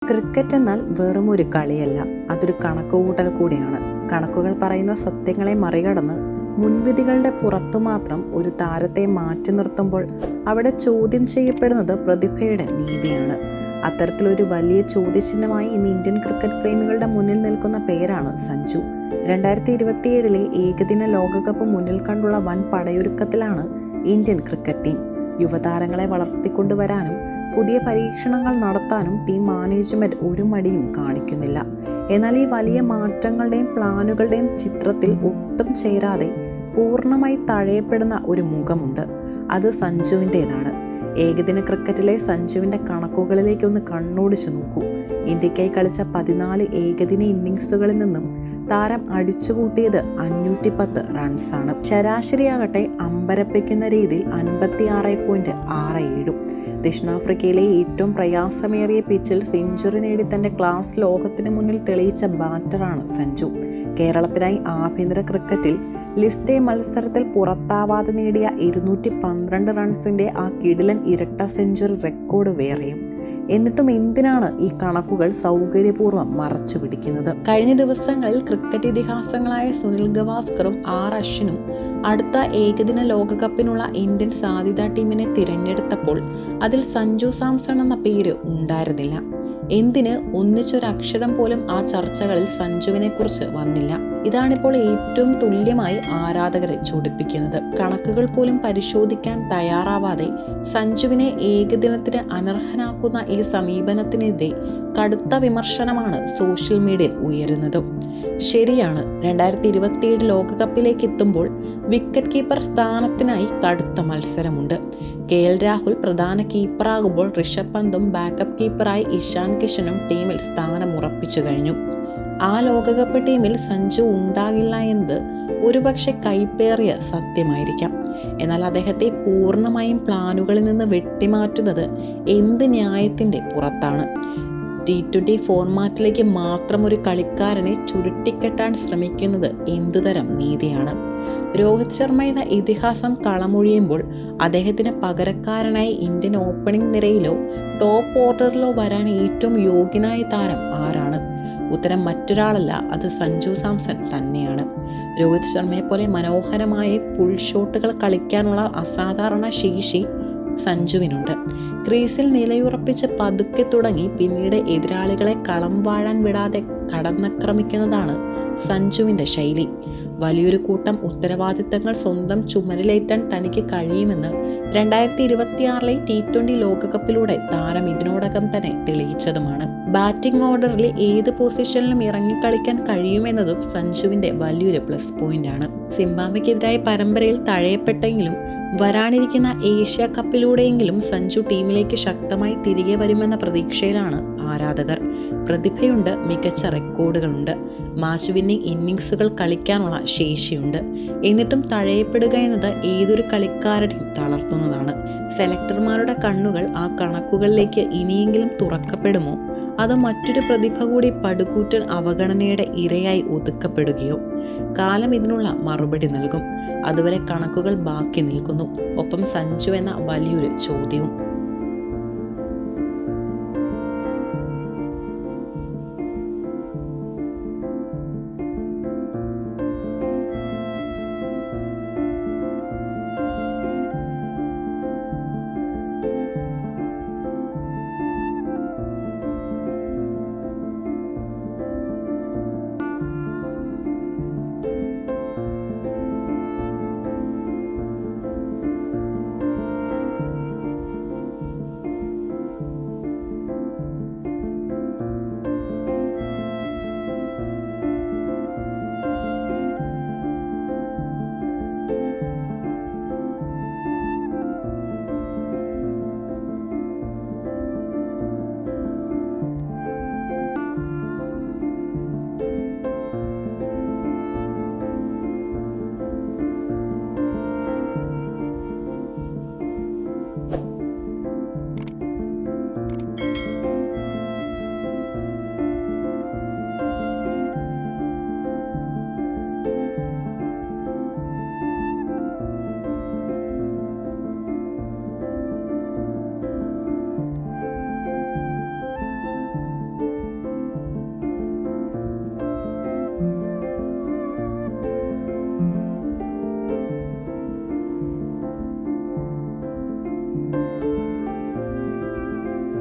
Cricket എന്നാൽ വെറും ഒരു കളിയല്ല, അതൊരു കണക്കുകൂട്ടൽ കൂടിയാണ്. കണക്കുകൾ പറയുന്ന സത്യങ്ങളെ മറികടന്ന് മുൻവിധികളുടെ പുറത്തു മാത്രം ഒരു താരത്തെ മാറ്റി നിർത്തുമ്പോൾ അവിടെ ചോദ്യം ചെയ്യപ്പെടുന്നത് പ്രതിഭയുടെ നീതിയാണ്. അത്തരത്തിലൊരു വലിയ ചോദ്യചിഹ്നമായി ഇന്ന് ഇന്ത്യൻ ക്രിക്കറ്റ് പ്രേമികളുടെ മുന്നിൽ നിൽക്കുന്ന പേരാണ് സഞ്ജു. 2027 ഏകദിന ലോകകപ്പ് മുന്നിൽ കണ്ടുള്ള വൻ പടയൊരുക്കത്തിലാണ് ഇന്ത്യൻ ക്രിക്കറ്റ് ടീം. യുവതാരങ്ങളെ വളർത്തിക്കൊണ്ടുവരാനും പുതിയ പരീക്ഷണങ്ങൾ നടത്താനും ടീം മാനേജ്മെന്റ് ഒരു മടിയും കാണിക്കുന്നില്ല. എന്നാൽ ഈ വലിയ മാറ്റങ്ങളുടെയും പ്ലാനുകളുടെയും ചിത്രത്തിൽ ഒട്ടും ചേരാതെ പൂർണ്ണമായി തഴയപ്പെടുന്ന ഒരു മുഖമുണ്ട്. അത് സഞ്ജുവിൻ്റെതാണ്. ഏകദിന ക്രിക്കറ്റിലെ സഞ്ജുവിൻ്റെ കണക്കുകളിലേക്കൊന്ന് കണ്ണോടിച്ചു നോക്കൂ. ഇന്ത്യക്കായി കളിച്ച 14 ഏകദിന ഇന്നിങ്സുകളിൽ നിന്നും താരം അടിച്ചുകൂട്ടിയത് 510 റൺസാണ്. ശരാശരിയാകട്ടെ അമ്പരപ്പിക്കുന്ന രീതിയിൽ 56.67. ദക്ഷിണാഫ്രിക്കയിലെ ഏറ്റവും പ്രയാസമേറിയ പിച്ചിൽ സെഞ്ചുറി നേടി തൻ്റെ ക്ലാസ് ലോകത്തിന് മുന്നിൽ തെളിയിച്ച ബാറ്ററാണ് സഞ്ജു. കേരളത്തിനായി ആഭ്യന്തര ക്രിക്കറ്റിൽ ലിസ്റ്റ് എ മത്സരത്തിൽ പുറത്താവാതെ നേടിയ 212 റൺസിൻ്റെ ആ കിടിലൻ ഇരട്ട സെഞ്ചുറി റെക്കോർഡ് വേറെയും. എന്നിട്ടും എന്തിനാണ് ഈ കണക്കുകൾ സൗകര്യപൂർവ്വം മറച്ചു പിടിക്കുന്നത്? കഴിഞ്ഞ ദിവസങ്ങളിൽ ക്രിക്കറ്റ് ഇതിഹാസങ്ങളായ സുനിൽ ഗവാസ്കറും അശ്വിനും അടുത്ത ഏകദിന ലോകകപ്പിനുള്ള ഇന്ത്യൻ സാധ്യതാ ടീമിനെ തിരഞ്ഞെടുത്തപ്പോൾ അതിൽ സഞ്ജു സാംസൺ എന്ന പേര് ഉണ്ടായിരുന്നില്ല. എന്തിന് ഒന്നിച്ചൊരക്ഷരം പോലും ആ ചർച്ചകളിൽ സഞ്ജുവിനെ കുറിച്ച് വന്നില്ല. ഇതാണിപ്പോൾ ഏറ്റവും തുല്യമായി ആരാധകരെ ചൊടിപ്പിക്കുന്നത്. കണക്കുകൾ പോലും പരിശോധിക്കാൻ തയ്യാറാവാതെ സഞ്ജുവിനെ ഏകദിനത്തിന് അനർഹനാക്കുന്ന ഈ സമീപനത്തിനെതിരെ കടുത്ത വിമർശനമാണ് സോഷ്യൽ മീഡിയയിൽ ഉയരുന്നത്. ശരിയാണ്, 2027 ലോകകപ്പിലേക്ക് എത്തുമ്പോൾ വിക്കറ്റ് കീപ്പർ സ്ഥാനത്തിനായി കടുത്ത മത്സരമുണ്ട്. KL രാഹുൽ പ്രധാന കീപ്പറാകുമ്പോൾ ഋഷഭ് പന്തും ബാക്കപ്പ് കീപ്പറായി ഇഷാൻ കിഷനും ടീമിൽ സ്ഥാനമുറപ്പിച്ചു കഴിഞ്ഞു. ആ ലോകകപ്പ് ടീമിൽ സഞ്ജു ഉണ്ടാകില്ല എന്നത് ഒരുപക്ഷെ കൈപ്പേറിയ സത്യമായിരിക്കാം. എന്നാൽ അദ്ദേഹത്തെ പൂർണ്ണമായും പ്ലാനുകളിൽ നിന്ന് വെട്ടിമാറ്റുന്നത് എന്ത് ന്യായത്തിൻ്റെ പുറത്താണ്? T20 ഫോർമാറ്റിലേക്ക് മാത്രം ഒരു കളിക്കാരനെ ചുരുട്ടിക്കെട്ടാൻ ശ്രമിക്കുന്നത് എന്തുതരം നീതിയാണ്? രോഹിത് ശർമ്മ എന്ന ഇതിഹാസം കളമൊഴിയുമ്പോൾ അദ്ദേഹത്തിന് പകരക്കാരനായി ഇന്ത്യൻ ഓപ്പണിംഗ് നിരയിലോ ടോപ്പ് ഓർഡറിലോ വരാൻ ഏറ്റവും യോഗ്യനായ താരം ആരാണ്? ഉത്തരം മറ്റൊരാളല്ല, അത് സഞ്ജു സാംസൺ തന്നെയാണ്. രോഹിത് ശർമ്മയെ പോലെ മനോഹരമായ പുൾ ഷോട്ടുകൾ കളിക്കാനുള്ള അസാധാരണ ശേഷി സഞ്ജുവിനുണ്ട്. ക്രീസിൽ നിലയുറപ്പിച്ച് പതുക്കെ തുടങ്ങി പിന്നീട് എതിരാളികളെ കളം വാഴാൻ വിടാതെ കടന്നാക്രമിക്കുന്നതാണ് സഞ്ജുവിൻ്റെ ശൈലി. വലിയൊരു കൂട്ടം ഉത്തരവാദിത്തങ്ങൾ സ്വന്തം ചുമലിലേറ്റാൻ തനിക്ക് കഴിയുമെന്ന് 2026 T20 ലോകകപ്പിലൂടെ താരം ഇതിനോടകം തന്നെ തെളിയിച്ചതുമാണ്. ബാറ്റിംഗ് ഓർഡറിൽ ഏത് പൊസിഷനിലും ഇറങ്ങിക്കളിക്കാൻ കഴിയുമെന്നതും സഞ്ജുവിൻ്റെ വലിയൊരു പ്ലസ് പോയിന്റാണ്. സിംബാബ്വെക്കെതിരായ പരമ്പരയിൽ തഴയപ്പെട്ടെങ്കിലും വരാനിരിക്കുന്ന ഏഷ്യ കപ്പിലൂടെയെങ്കിലും സഞ്ജു ടീമിലേക്ക് ശക്തമായി തിരികെ വരുമെന്ന പ്രതീക്ഷയിലാണ് ആരാധകർ. പ്രതിഭയുണ്ട്, മികച്ച റെക്കോർഡുകളുണ്ട്, മാച്ച് വിന്നിംഗ് ഇന്നിങ്സുകൾ കളിക്കാനുള്ള ശേഷിയുണ്ട്. എന്നിട്ടും തഴയപ്പെടുക എന്നത് ഏതൊരു കളിക്കാരനെയും തളർത്തുന്നതാണ്. സെലക്ടർമാരുടെ കണ്ണുകൾ ആ കണക്കുകളിലേക്ക് ഇനിയെങ്കിലും തുറക്കപ്പെടുമോ? അതോ മറ്റൊരു പ്രതിഭ കൂടി പടുകൂറ്റൻ അവഗണനയുടെ ഇരയായി ഒതുക്കപ്പെടുകയോ? കാലം ഇതിനുള്ള മറുപടി നൽകും. അതുവരെ കണക്കുകൾ ബാക്കി നിൽക്കുന്നു, ഒപ്പം സഞ്ജു എന്ന വലിയൊരു ചോദ്യവും.